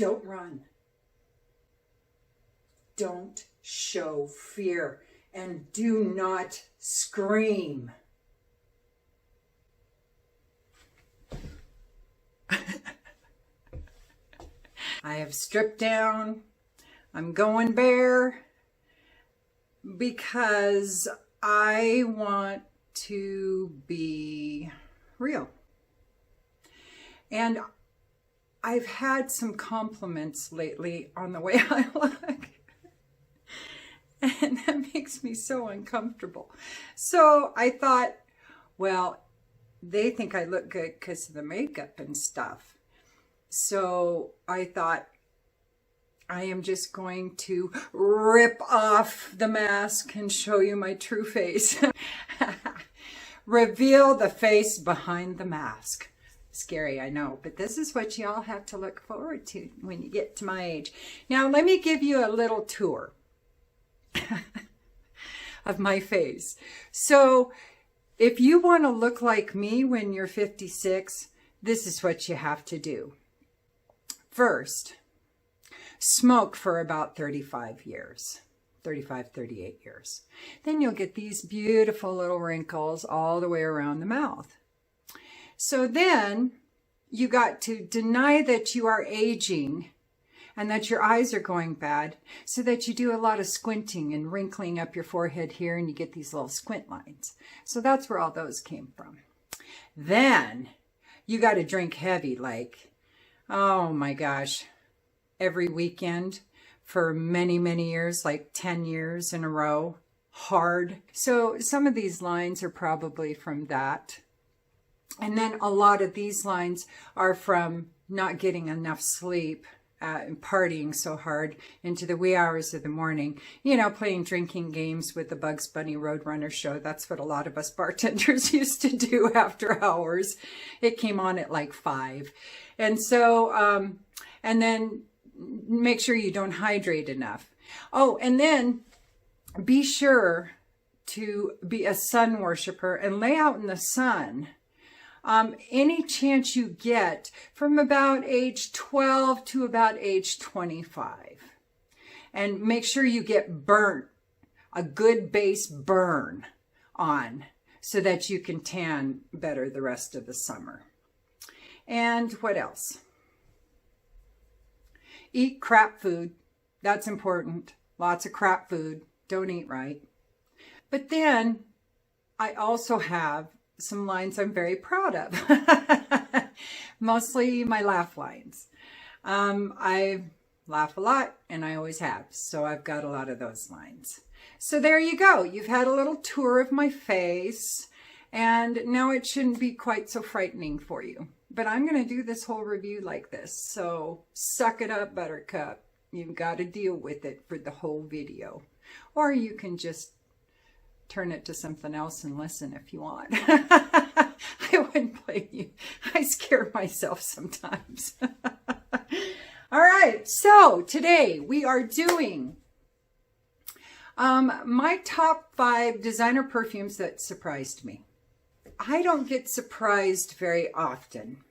Don't run. Don't show fear, and do not scream. I have stripped down. I'm going bare because I want to be real. And I've had some compliments lately on the way I look. And that makes me so uncomfortable. So I thought, well, they think I look good because of the makeup and stuff. So I thought, I am just going to rip off the mask and show you my true face. Reveal the face behind the mask. Scary, I know, but this is what you all have to look forward to when you get to my age. Now, let me give you a little tour of my face. So if you want to look like me when you're 56, this is what you have to do. First, smoke for about 35 years, 35, 38 years. Then you'll get these beautiful little wrinkles all the way around the mouth. So then you got to deny that you are aging and that your eyes are going bad, so that you do a lot of squinting and wrinkling up your forehead here, and you get these little squint lines. So that's where all those came from. Then you got to drink heavy, like, oh my gosh, every weekend for many, many years, like 10 years in a row, hard. So some of these lines are probably from that. And then a lot of these lines are from not getting enough sleep and partying so hard into the wee hours of the morning, you know, playing drinking games with the Bugs Bunny Roadrunner show. That's what a lot of us bartenders used to do after hours. It came on at like 5. And so, and then make sure you don't hydrate enough. Oh, and then be sure to be a sun worshiper and lay out in the sun any chance you get from about age 12 to about age 25. And make sure you get burnt, a good base burn on, so that you can tan better the rest of the summer. And what else? Eat crap food. That's important. Lots of crap food. Don't eat right. But then I also have some lines I'm very proud of. Mostly my laugh lines. I laugh a lot, and I always have. So I've got a lot of those lines. So there you go. You've had a little tour of my face, and now it shouldn't be quite so frightening for you. But I'm going to do this whole review like this. So suck it up, Buttercup. You've got to deal with it for the whole video. Or you can just turn it to something else and listen if you want. I wouldn't blame you. I scare myself sometimes. All right, so today we are doing my top 5 designer perfumes that surprised me. I don't get surprised very often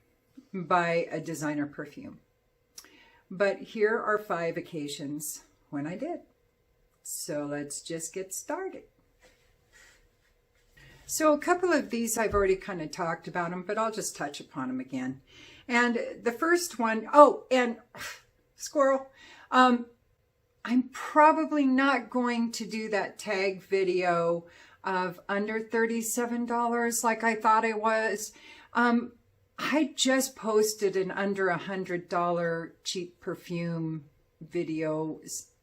by a designer perfume, but here are 5 occasions when I did. So let's just get started. So a couple of these I've already kind of talked about them, but I'll just touch upon them again. And the first one, oh, and squirrel, I'm probably not going to do that tag video of under $37 like I thought I was. I just posted an under $100 cheap perfume video,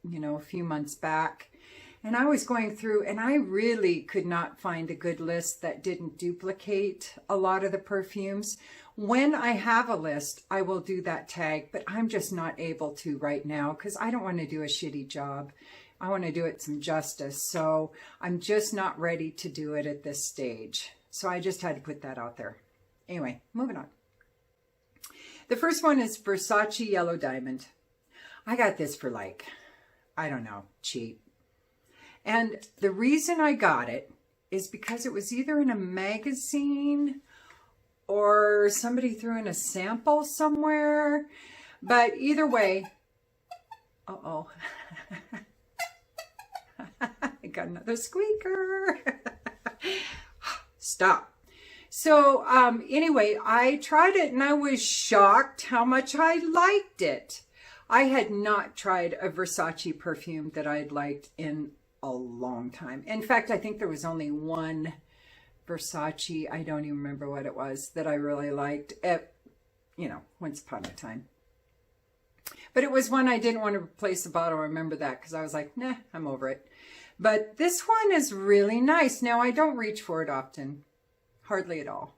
you know, a few months back. And I was going through, and I really could not find a good list that didn't duplicate a lot of the perfumes. When I have a list, I will do that tag, but I'm just not able to right now because I don't want to do a shitty job. I want to do it some justice. So I'm just not ready to do it at this stage. So I just had to put that out there. Anyway, moving on. The first one is Versace Yellow Diamond. I got this for like, I don't know, cheap. And the reason I got it is because it was either in a magazine or somebody threw in a sample somewhere. But either way, uh-oh. I got another squeaker. Stop. So anyway, I tried it and I was shocked how much I liked it. I had not tried a Versace perfume that I'd liked in a long time. In fact, I think there was only one Versace, I don't even remember what it was, that I really liked, once upon a time. But it was one I didn't want to replace the bottle. I remember that because I was like, nah, I'm over it. But this one is really nice. Now, I don't reach for it often, hardly at all.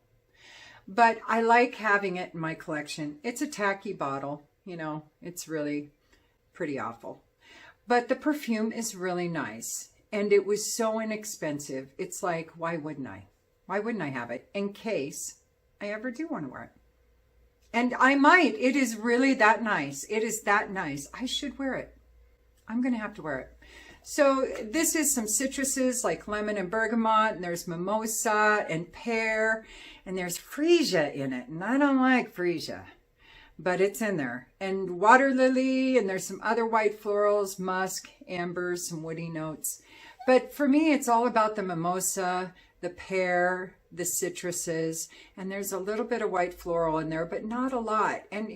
But I like having it in my collection. It's a tacky bottle, it's really pretty awful. But the perfume is really nice. And it was so inexpensive. It's like, why wouldn't I? Why wouldn't I have it in case I ever do want to wear it? And I might. It is really that nice. It is that nice. I should wear it. I'm going to have to wear it. So this is some citruses like lemon and bergamot, and there's mimosa and pear, and there's freesia in it. And I don't like freesia, but it's in there. And water lily, and there's some other white florals, musk, ambers, some woody notes. But for me, it's all about the mimosa, the pear, the citruses, and there's a little bit of white floral in there, but not a lot. And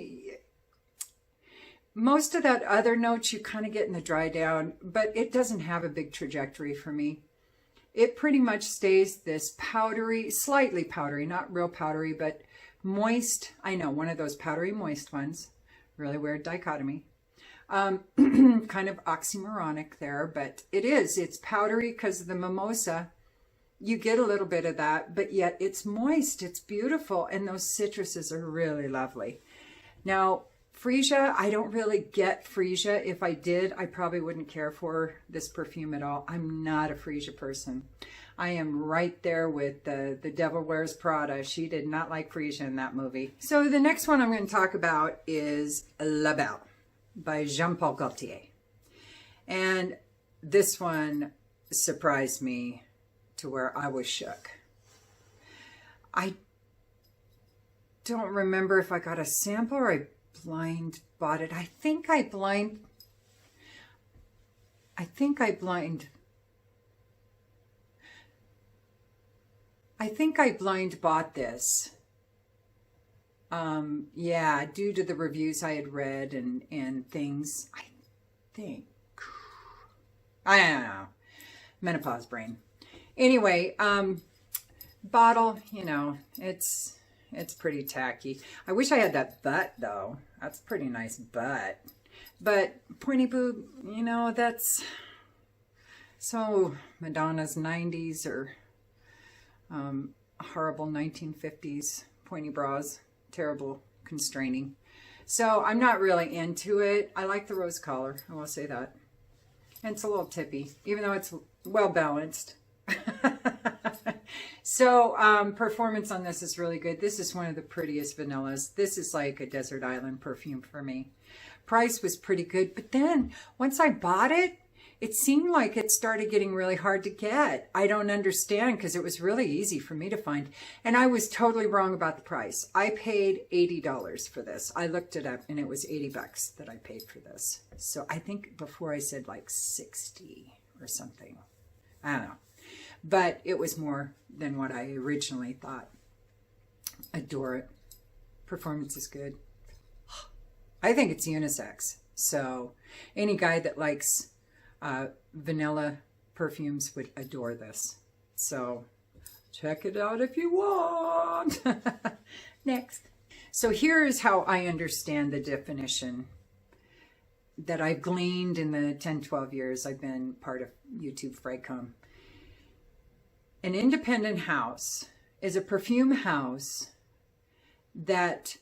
most of that other notes you kind of get in the dry down, but it doesn't have a big trajectory for me. It pretty much stays this powdery, slightly powdery, not real powdery, but moist. I know, one of those powdery moist ones. Really weird dichotomy. Kind of oxymoronic there, but it's powdery because of the mimosa. You get a little bit of that, but yet it's moist. It's beautiful. And those citruses are really lovely. Now, freesia, I don't really get freesia. If I did, I probably wouldn't care for this perfume at all. I'm not a freesia person. I am right there with the Devil Wears Prada. She did not like freesia in that movie. So the next one I'm going to talk about is La Belle by Jean-Paul Gaultier. And this one surprised me to where I was shook. I don't remember if I got a sample or I blind bought it. I think I blind bought this. Yeah, due to the reviews I had read and things. I don't know. Menopause brain. Anyway, bottle, it's pretty tacky. I wish I had that butt though. That's a pretty nice butt. But pointy boob, that's so Madonna's 90s or horrible 1950s pointy bras. Terrible, constraining. So I'm not really into it. I like the rose color, I will say that. And it's a little tippy, even though it's well balanced. So performance on this is really good. This is one of the prettiest vanillas. This is like a desert island perfume for me. Price was pretty good, but then once I bought it, it seemed like it started getting really hard to get. I don't understand because it was really easy for me to find. And I was totally wrong about the price. I paid $80 for this. I looked it up and it was $80 that I paid for this. So I think before I said like 60 or something. I don't know. But it was more than what I originally thought. Adore it. Performance is good. I think it's unisex. So any guy that likes vanilla perfumes would adore this. So check it out if you want. Next. So here is how I understand the definition that I've gleaned in the 10, 12 years I've been part of YouTube Fraycom. An independent house is a perfume house that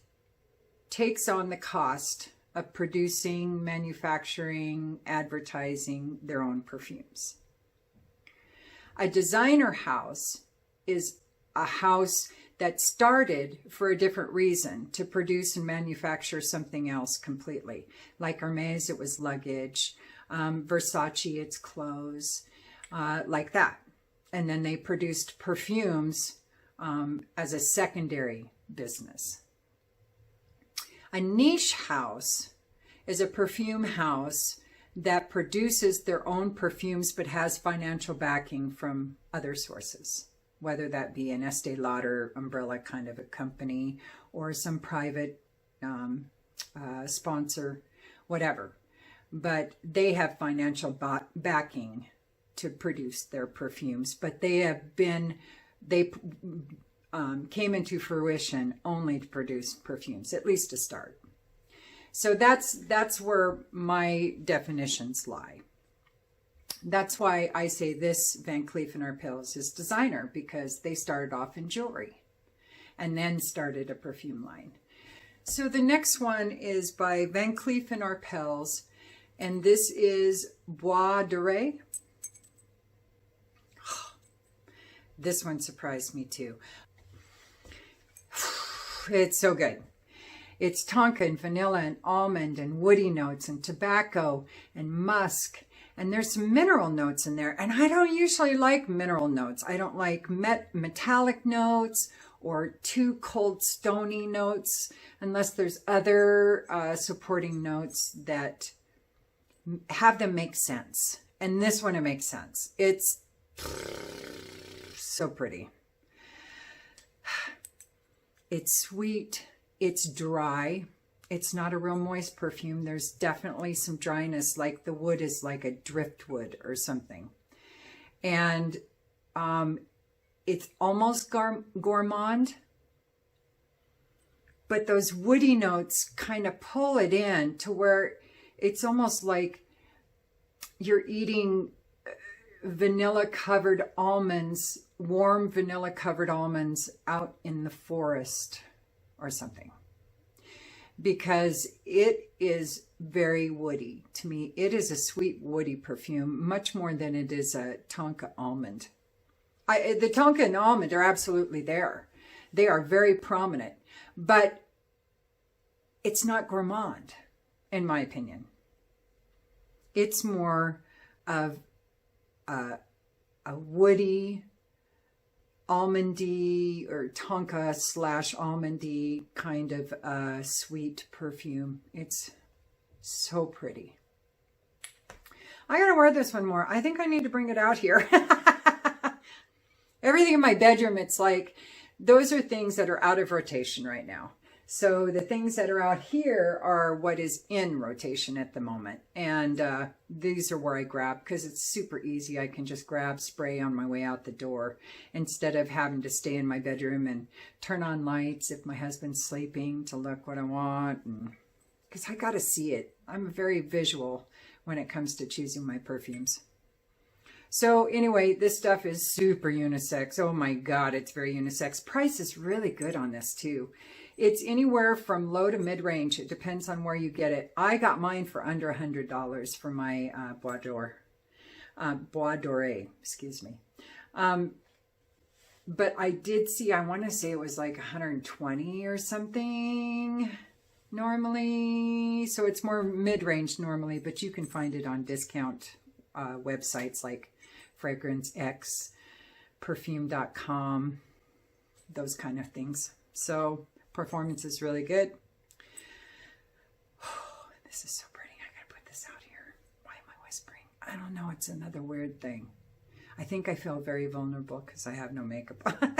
takes on the cost of producing, manufacturing, advertising their own perfumes. A designer house is a house that started for a different reason, to produce and manufacture something else completely. Like Hermes, it was luggage. Versace, it's clothes, like that. And then they produced perfumes as a secondary business. A niche house is a perfume house that produces their own perfumes but has financial backing from other sources, whether that be an Estee Lauder umbrella kind of a company or some private sponsor, whatever. But they have financial backing to produce their perfumes, but they came into fruition only to produce perfumes, at least to start. So that's where my definitions lie. That's why I say this Van Cleef and Arpels is designer, because they started off in jewelry and then started a perfume line. So the next one is by Van Cleef and Arpels, and this is Bois Doré. This one surprised me too. It's so good. It's tonka and vanilla and almond and woody notes and tobacco and musk. And there's some mineral notes in there. And I don't usually like mineral notes. I don't like metallic notes or too cold stony notes, unless there's other supporting notes that have them make sense. And this one, it makes sense. It's so pretty. It's sweet. It's dry. It's not a real moist perfume. There's definitely some dryness, like the wood is like a driftwood or something. And it's almost gourmand, but those woody notes kind of pull it in to where it's almost like you're eating vanilla-covered almonds, warm vanilla-covered almonds out in the forest or something, because it is very woody to me. It is a sweet woody perfume, much more than it is a tonka almond. The tonka and almond are absolutely there. They are very prominent, but it's not gourmand, in my opinion. It's more of a woody, almondy or tonka / almondy kind of sweet perfume. It's so pretty. I gotta wear this one more. I think I need to bring it out here. Everything in my bedroom, it's like, those are things that are out of rotation right now. So the things that are out here are what is in rotation at the moment. And these are where I grab, because it's super easy. I can just grab spray on my way out the door instead of having to stay in my bedroom and turn on lights if my husband's sleeping to look what I want. Because I got to see it. I'm very visual when it comes to choosing my perfumes. So anyway, this stuff is super unisex. Oh my God, it's very unisex. Price is really good on this too. It's anywhere from low to mid-range. It depends on where you get it. I got mine for under $100 for my Bois Doré, excuse me. But I did see, I want to say it was like 120 or something normally. So it's more mid-range normally, but you can find it on discount websites like Fragrance X, perfume.com, those kind of things. So performance is really good. Oh, this is so pretty. I gotta put this out here. Why am I whispering? I don't know. It's another weird thing. I think I feel very vulnerable because I have no makeup on.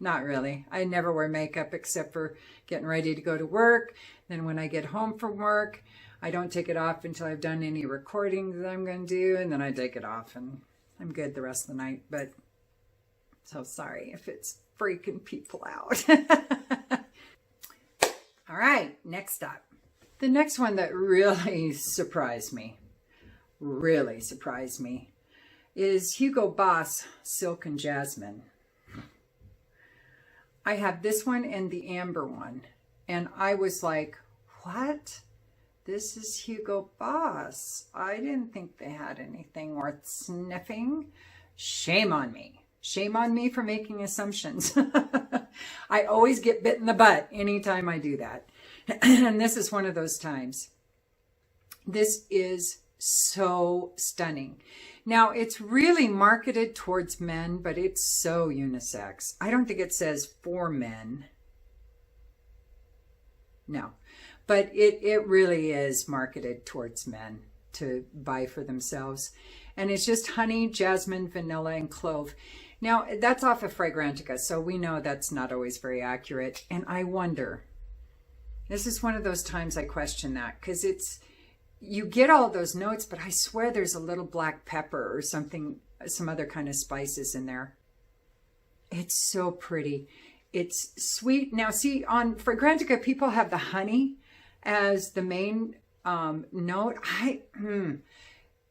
Not really. I never wear makeup except for getting ready to go to work. Then when I get home from work, I don't take it off until I've done any recordings that I'm going to do. And then I take it off and I'm good the rest of the night. But so sorry if it's freaking people out. All right, next up. The next one that really surprised me, is Hugo Boss Silk and Jasmine. I have this one and the amber one. And I was like, what? This is Hugo Boss. I didn't think they had anything worth sniffing. Shame on me. Shame on me for making assumptions. I always get bit in the butt anytime I do that. And this is one of those times. This is so stunning. Now, it's really marketed towards men, but it's so unisex. I don't think it says for men. No. But it really is marketed towards men to buy for themselves. And it's just honey, jasmine, vanilla, and clove. Now, that's off of Fragrantica, so we know that's not always very accurate. And I wonder, this is one of those times I question that, because you get all those notes, but I swear there's a little black pepper or something, some other kind of spices in there. It's so pretty. It's sweet. Now, see, on Fragrantica, people have the honey as the main note.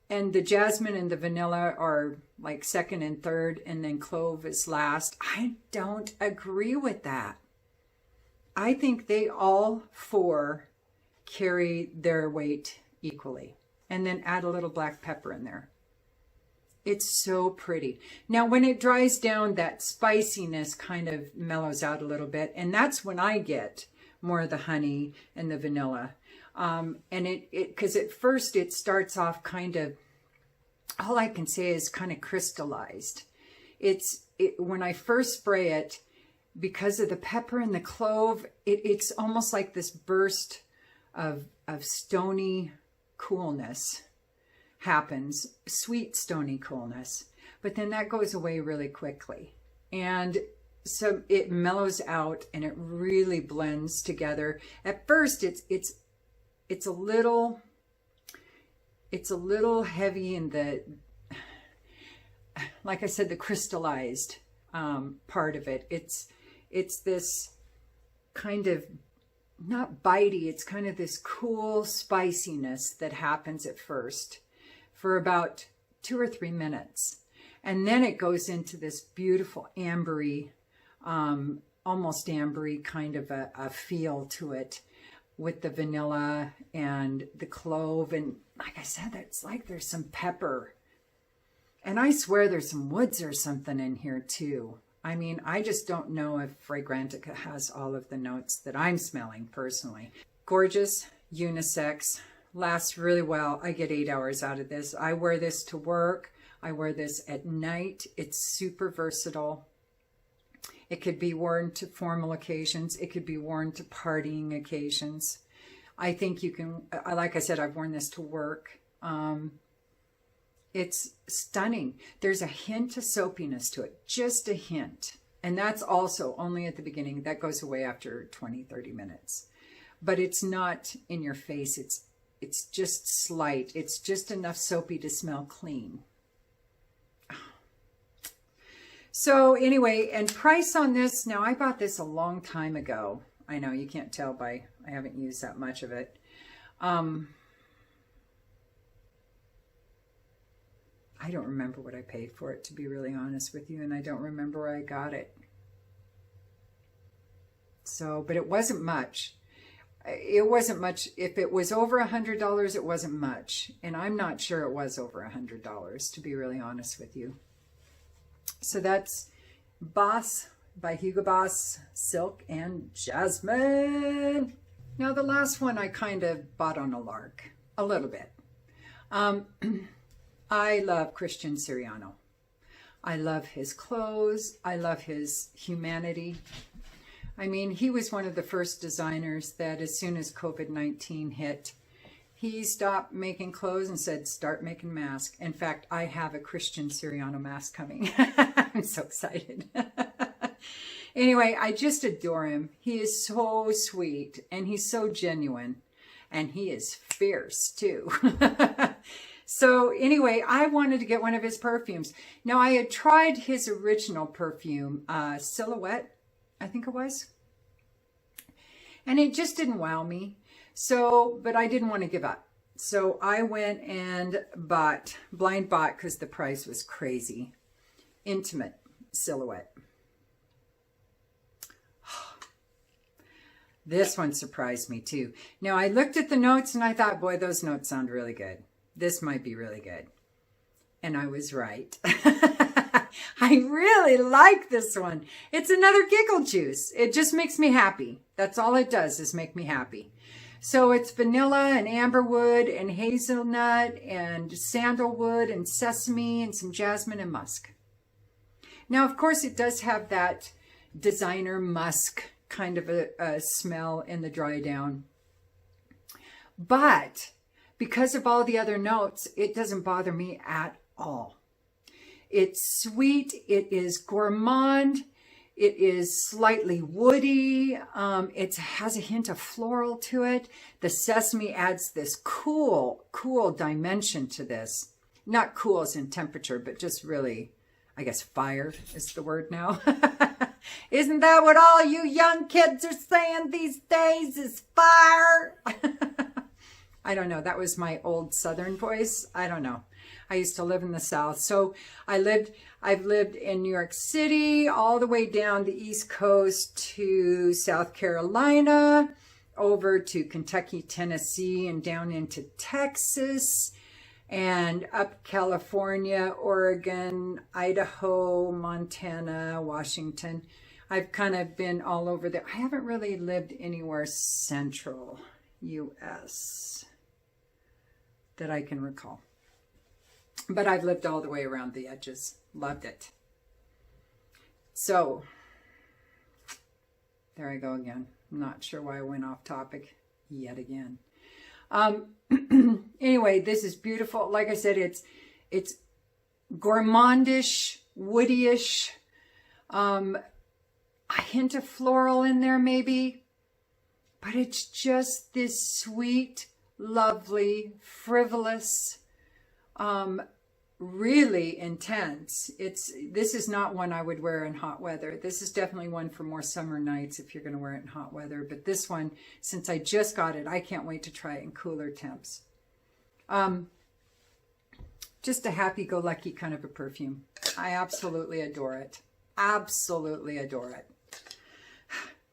And the jasmine and the vanilla are like second and third, and then clove is last. I don't agree with that. I think they all four carry their weight equally. And then add a little black pepper in there. It's so pretty. Now, when it dries down, that spiciness kind of mellows out a little bit. And that's when I get more of the honey and the vanilla. And because at first it starts off kind of, all I can say is kind of crystallized. When I first spray it, because of the pepper and the clove, it's almost like this burst of stony coolness happens, sweet stony coolness, but then that goes away really quickly. And so it mellows out and it really blends together. At first it's a little heavy in the, like I said, the crystallized part of it. It's this kind of, not bitey, it's kind of this cool spiciness that happens at first for about 2 or 3 minutes. And then it goes into this beautiful ambery, almost ambery kind of a feel to it with the vanilla and the clove. And like I said, it's like there's some pepper. And I swear there's some woods or something in here too. I mean, I just don't know if Fragrantica has all of the notes that I'm smelling personally. Gorgeous, unisex, lasts really well. I get 8 hours out of this. I wear this to work. I wear this at night. It's super versatile. It could be worn to formal occasions. It could be worn to partying occasions. I think you can, like I said, I've worn this to work. It's stunning. There's a hint of soapiness to it, just a hint. And that's also only at the beginning. That goes away after 20, 30 minutes. But it's not in your face. It's just slight. It's just enough soapy to smell clean. So anyway, and price on this, now I bought this a long time ago. I know you can't tell I haven't used that much of it. I don't remember what I paid for it, to be really honest with you, and I don't remember where I got it. So, but it wasn't much. It wasn't much. If it was over $100, it wasn't much. And I'm not sure it was over $100, to be really honest with you. So that's Boss by Hugo Boss, Silk and Jasmine. Now the last one I kind of bought on a lark, a little bit. I love Christian Siriano. I love his clothes. I love his humanity. I mean, he was one of the first designers that as soon as COVID-19 hit, he stopped making clothes and said, start making masks. In fact, I have a Christian Siriano mask coming. I'm so excited. Anyway, I just adore him. He is so sweet and he's so genuine and he is fierce too. So anyway, I wanted to get one of his perfumes. Now I had tried his original perfume, Silhouette, I think it was. And it just didn't wow me. So, but I didn't want to give up. So I went and blind bought, because the price was crazy, Intimate Silhouette. This one surprised me too. Now I looked at the notes and I thought, boy, those notes sound really good. This might be really good. And I was right. I really like this one. It's another giggle juice. It just makes me happy. That's all it does, is make me happy. So it's vanilla and amberwood and hazelnut and sandalwood and sesame and some jasmine and musk. Now, of course, it does have that designer musk kind of a smell in the dry down. But because of all the other notes, it doesn't bother me at all. It's sweet. It is gourmand. It is slightly woody. It has a hint of floral to it. The sesame adds this cool dimension to this. Not cool as in temperature, but just really, I guess, fire is the word now. Isn't that what all you young kids are saying these days is fire? I don't know. That was my old Southern voice. I don't know. I used to live in the South. So I've lived in New York City, all the way down the East Coast to South Carolina, over to Kentucky, Tennessee, and down into Texas, and up California, Oregon, Idaho, Montana, Washington. I've kind of been all over there. I haven't really lived anywhere central U.S. that I can recall. But I've lived all the way around the edges. Loved it. So, there I go again. I'm not sure why I went off topic yet again. Anyway, this is beautiful. Like I said, it's gourmandish, woodyish, a hint of floral in there maybe, but it's just this sweet, lovely, frivolous, really intense. This is not one I would wear in hot weather. This is definitely one for more summer nights if you're going to wear it in hot weather. But this one, since I just got it, I can't wait to try it in cooler temps. Just a happy-go-lucky kind of a perfume. I absolutely adore it. Absolutely adore it.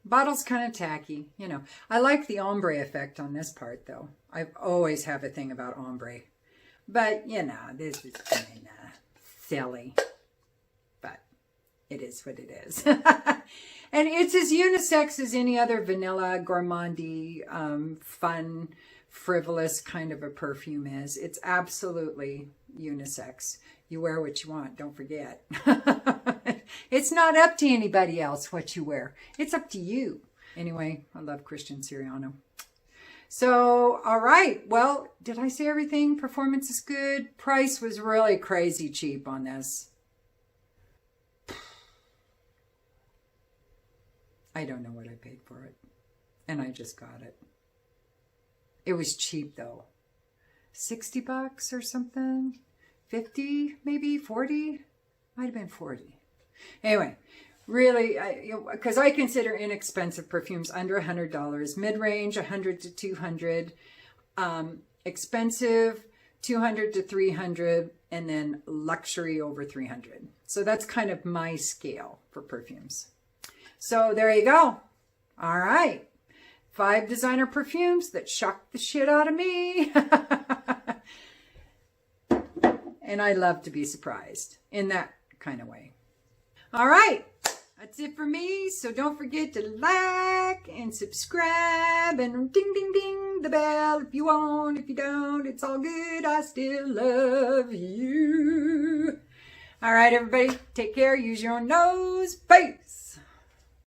Bottle's kind of tacky, you know. I like the ombre effect on this part, though. I always have a thing about ombre. But, you know, this is kind of silly. But it is what it is. And it's as unisex as any other vanilla, gourmandy, fun, frivolous kind of a perfume is. It's absolutely unisex. You wear what you want, don't forget. It's not up to anybody else what you wear. It's up to you. Anyway, I love Christian Siriano. So, all right. Well, did I say everything? Performance is good. Price was really crazy cheap on this. I don't know what I paid for it. And I just got it. It was cheap though. $60 or something. 50, maybe 40. Might have been 40. Anyway, really, because I consider inexpensive perfumes under $100, mid-range $100 to $200, expensive $200 to $300, and then luxury over $300. So that's kind of my scale for perfumes. So there you go. All right. 5 designer perfumes that shocked the shit out of me. And I love to be surprised in that kind of way. All right. That's it for me. So don't forget to like and subscribe and ding, ding, ding the bell if you want. If you don't, it's all good. I still love you. All right, everybody. Take care. Use your own nose. Peace.